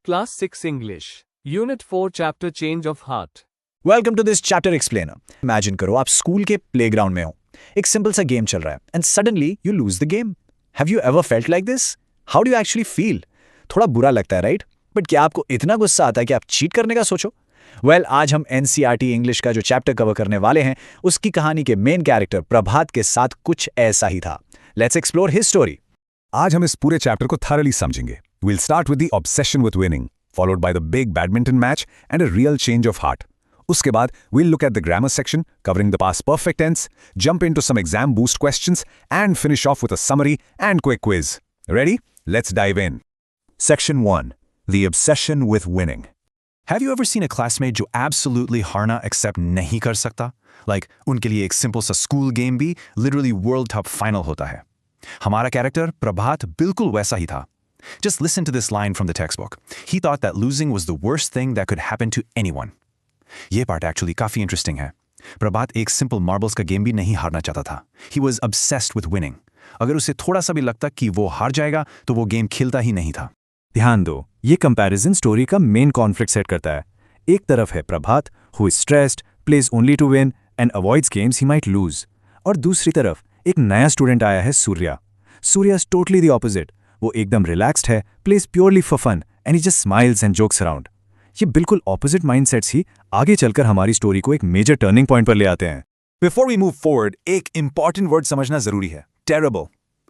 Class 6 English. Unit 4 Chapter Change of Heart. Welcome to this chapter explainer. Imagine करो आप school के playground में हो, एक सिंपल सा गेम चल रहा है and suddenly you lose the game. Have you ever felt like this? How do you actually feel? थोड़ा बुरा लगता है, राइट? बट क्या आपको इतना गुस्सा आता है कि आप चीट करने का सोचो? वेल, आज हम एनसीईआरटी इंग्लिश का जो चैप्टर कवर करने वाले हैं उसकी कहानी के मेन कैरेक्टर प्रभात के साथ कुछ ऐसा ही था। Let's explore his story. आज हम इस पूरे चैप्टर को thoroughly समझेंगे। We'll start with the obsession with winning, followed by the big badminton match and a real change of heart. उसके बाद we'll look at the grammar section, covering the past perfect tense, jump into some exam boost questions, and finish off with a summary and quick quiz. Ready? Let's dive in. Section 1. The obsession with winning. Have you ever seen a classmate जो absolutely हारना accept नहीं कर सकता? Like, उनके लिए एक simple सा school game भी literally world top final होता है। हमारा कैरेक्टर प्रभात बिल्कुल वैसा ही था। Just listen to this line from the textbook. He thought that losing was the worst thing that could happen to anyone. ये part actually काफी interesting है। प्रभात एक simple marbles का game भी नहीं हारना चाहता था। He was obsessed with winning. अगर उसे थोड़ा सा भी लगता कि वो हार जाएगा तो वो गेम खेलता ही नहीं था। ध्यान दो, ये कंपैरिजन स्टोरी का मेन कॉन्फ्लिक्ट सेट करता है। एक तरफ है Prabhat, who is stressed, plays only to win and avoids games he might lose, और दूसरी तरफ एक नया स्टूडेंट आया है Surya. Surya is totally the opposite. वो एकदम रिलैक्स्ड है, plays purely for fun and he just smiles and jokes around. ये बिल्कुल ऑपोजिट माइंडसेट्स ही आगे चलकर हमारी स्टोरी को एक मेजर टर्निंग पॉइंट पर ले आते हैं। Before we move forward, एक important word समझना जरूरी है। Terrible.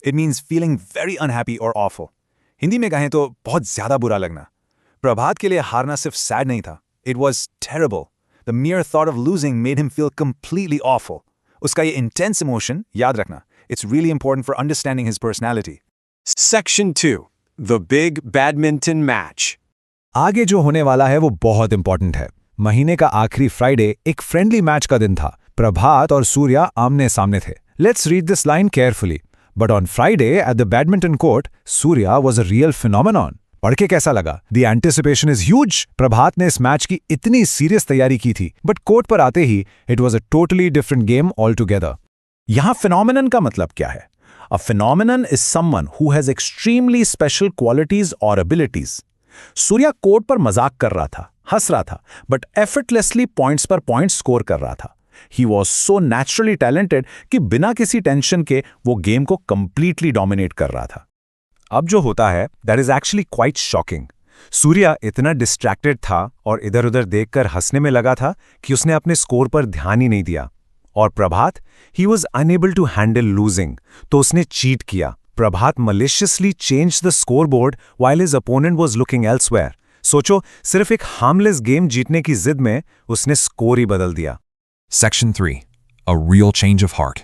It means feeling very unhappy or awful. Hindi में कहें तो बहुत ज्यादा बुरा लगना। प्रभात के लिए हारना सिर्फ सैड नहीं था, it was terrible. The mere thought of losing made him feel completely awful. उसका ये intense emotion याद रखना। It's really important for understanding his personality. Section 2. The Big Badminton Match. आगे जो होने वाला है वो बहुत इंपॉर्टेंट है। महीने का आखिरी फ्राइडे एक फ्रेंडली मैच का दिन था। प्रभात और सूर्या आमने सामने थे। Let's read this line carefully. But on Friday at the badminton court, Surya was a real phenomenon. पढ़ के कैसा लगा? The anticipation is huge. Prabhat ने इस मैच की इतनी सीरियस तैयारी की थी, बट कोर्ट पर आते ही it was a totally different game all together. यहां फिनोमेनन का मतलब क्या है? A phenomenon is someone who has extremely special qualities or abilities. Surya court पर मजाक कर रहा था, हंस रहा था, but effortlessly पॉइंट्स पर पॉइंट्स स्कोर कर रहा था। He was so naturally talented कि बिना किसी टेंशन के वो गेम को completely dominate कर रहा था। अब जो होता है, that is actually quite shocking. Surya इतना distracted था और इधर-उधर देखकर हंसने में लगा था कि उसने अपने स्कोर पर ध्यान ही नहीं दिया। और प्रभात, he was unable to handle losing, तो उसने चीट किया। प्रभात maliciously changed the scoreboard while his opponent was looking elsewhere. सोचो, सिर्फ एक harmless गेम जीतने की जिद में उसने स्कोर ही बदल दिया। Section 3. A real change of heart.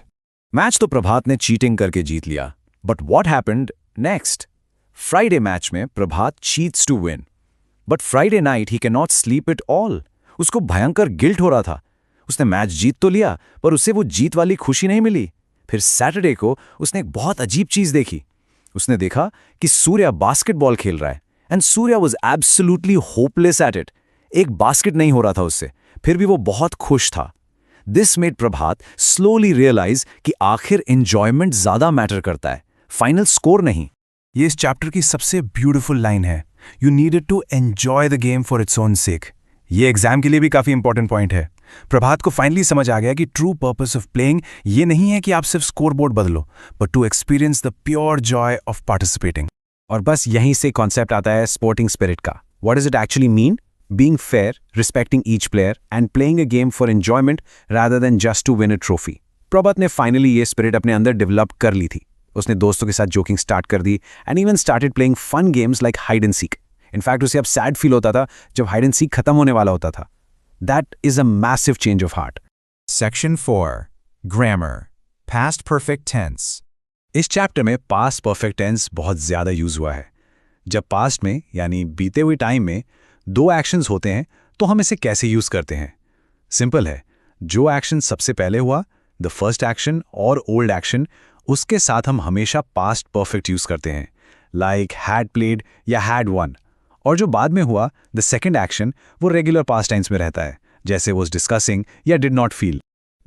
Match तो प्रभात ने चीटिंग करके जीत लिया, but what happened next? Friday match में Prabhat cheats to win, but Friday night he can not sleep at all. उसको भयंकर गिल्ट हो रहा था। उसने मैच जीत तो लिया, पर उसे वो जीत वाली खुशी नहीं मिली। फिर सैटरडे को उसने एक बहुत अजीब चीज देखी। उसने देखा कि सूर्या बास्केटबॉल खेल रहा है and Surya was absolutely hopeless at it. एक बास्केट नहीं हो रहा था उससे, फिर भी वो बहुत खुश था। This made Prabhat slowly realise कि आखिर एंजॉयमेंट ज्यादा मैटर करता है, फाइनल स्कोर नहीं। ये इस चैप्टर की सबसे ब्यूटीफुल लाइन है। You needed to enjoy the game for its own sake. ये एग्जाम के लिए भी काफी इंपॉर्टेंट पॉइंट है। प्रभात को फाइनली समझ आ गया कि ट्रू पर्पस ऑफ प्लेइंग ये नहीं है कि आप सिर्फ स्कोरबोर्ड बदलो, but to experience the pure joy of participating. और बस यहीं से कॉन्सेप्ट आता है स्पोर्टिंग स्पिरिट का। What does it actually mean? Being fair, respecting each player and playing a game for enjoyment rather than just to win a trophy. Prabhat ने finally ये spirit अपने अंदर डेवलप कर ली थी। उसने दोस्तों के साथ जोकिंग स्टार्ट कर दी and even started playing fun games like hide and seek. In fact उसे अब सैड फील होता था जब हाइड एंड सीक खत्म होने वाला होता था। That is a massive change of heart. Section 4. Grammar. Past perfect tense. इस चैप्टर में past perfect tense बहुत ज्यादा यूज हुआ है। जब past में यानी बीते हुए टाइम में दो एक्शंस होते हैं तो हम इसे कैसे यूज करते हैं? सिंपल है, जो एक्शन सबसे पहले हुआ, द फर्स्ट एक्शन और ओल्ड एक्शन, उसके साथ हम हमेशा past perfect यूज करते हैं, लाइक had played या had won। और जो बाद में हुआ, द सेकेंड एक्शन, वो रेगुलर पास्ट टेंस में रहता है, जैसे was discussing या did not feel।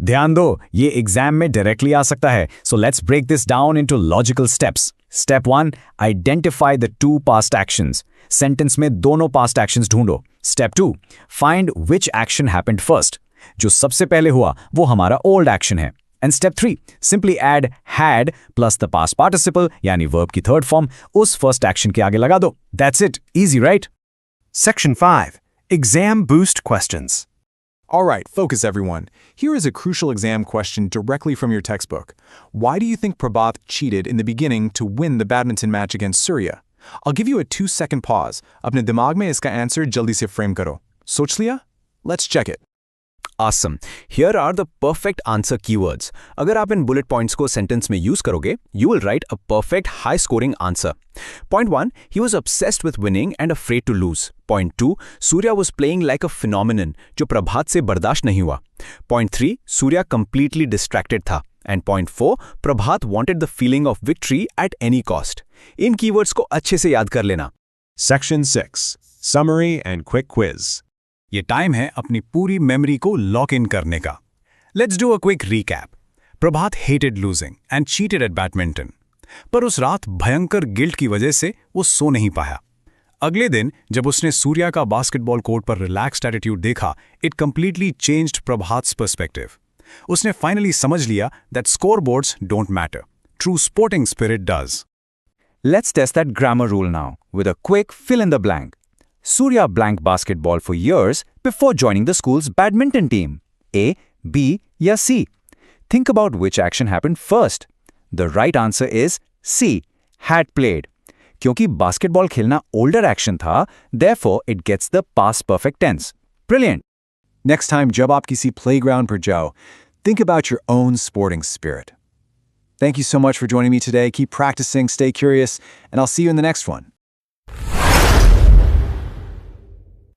ध्यान दो, ये एग्जाम में डायरेक्टली आ सकता है, so let's break this down into logical steps. Step 1, identify the 2 past actions. Sentence में दोनों पास्ट एक्शंस ढूंढो। Step 2, find which action happened first. जो सबसे पहले हुआ वो हमारा ओल्ड एक्शन है। And step 3, simply add had plus the past participle यानी वर्ब की थर्ड फॉर्म उस फर्स्ट एक्शन के आगे लगा दो। That's it, easy right? Section 5. Exam Boost Questions. All right, focus everyone. Here is a crucial exam question directly from your textbook. Why do you think Prabhat cheated in the beginning to win the badminton match against Surya? I'll give you a 2-second pause. अपने दिमाग में इसका answer जल्दी से frame करो। सोच लिया? Let's check it. Awesome. Here are the perfect answer keywords. अगर आप इन bullet points को sentence में use करोगे, you will write a perfect high-scoring answer. Point 1, he was obsessed with winning and afraid to lose. Point 2, Surya was playing like a phenomenon, जो प्रभात से बर्दाश्त नहीं हुआ. Point 3, Surya completely distracted था. And point 4, Prabhat wanted the feeling of victory at any cost. In keywords को अच्छे से याद कर लेना. Section 6. Summary and quick quiz. ये टाइम है अपनी पूरी मेमोरी को लॉक इन करने का। Let's do a quick recap. Prabhat hated losing and cheated at badminton, पर उस रात भयंकर गिल्ट की वजह से वो सो नहीं पाया। अगले दिन जब उसने सूर्या का बास्केटबॉल कोर्ट पर रिलैक्स्ड एटीट्यूड देखा, it completely changed Prabhat's perspective. उसने फाइनली समझ लिया that scoreboards don't matter, true sporting spirit does. Let's test that grammar rule now with a quick fill in the blank. Surya blanked basketball for years before joining the school's badminton team. A, B, या C? Think about which action happened first. The right answer is C, had played. क्योंकि basketball खेलना older action था, therefore it gets the past perfect tense. Brilliant. Next time जब आप किसी playground पर जाओ, think about your own sporting spirit. Thank you so much for joining me today. Keep practicing, stay curious, and I'll see you in the next one.